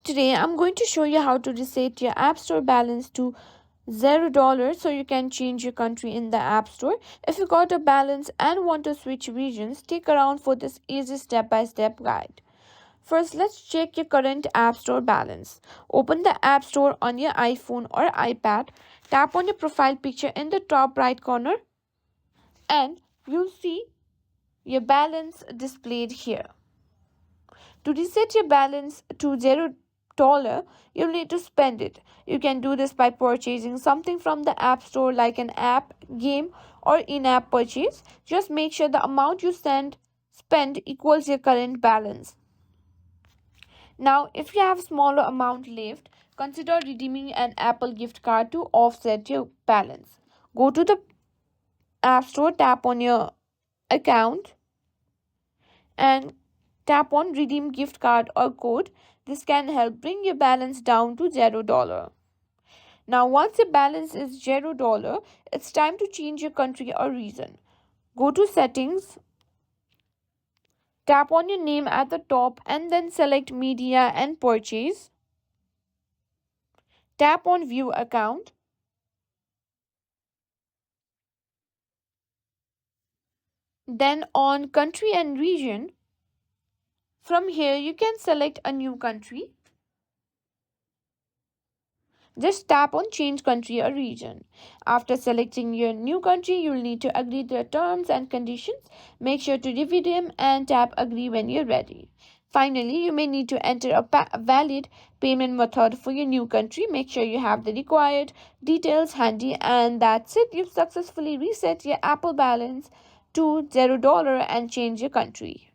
Today I'm going to show you how to reset your App Store balance to $0 so you can change your country in the App Store. If you got a balance and want to switch regions, stick around for this easy step-by-step guide. First, let's check your current App Store balance. Open the App Store on your iPhone or iPad. Tap on your profile picture in the top right corner and you'll see your balance displayed here. To reset your balance to $0, you'll need to spend it. You can do this by purchasing something from the App Store like an app, game, or in-app purchase. Just make sure the amount you spend equals your current balance. Now, if you have smaller amount left, consider redeeming an Apple gift card to offset your balance. Go to the App Store, tap on your account and tap on redeem gift card or code. This can help bring your balance down to $0. Now, once your balance is $0, it's time to change your country or region. Go to settings, tap on your name at the top and then select media and purchase. Tap on view account. Then on country and region. From here you can select a new country. Just tap on change country or region. After selecting your new country, you'll need to agree to the terms and conditions. Make sure to review them and tap agree when you're ready. Finally, you may need to enter a valid payment method for your new country. Make sure you have the required details handy, and that's it. You've successfully reset your Apple balance to $0 and changed your country.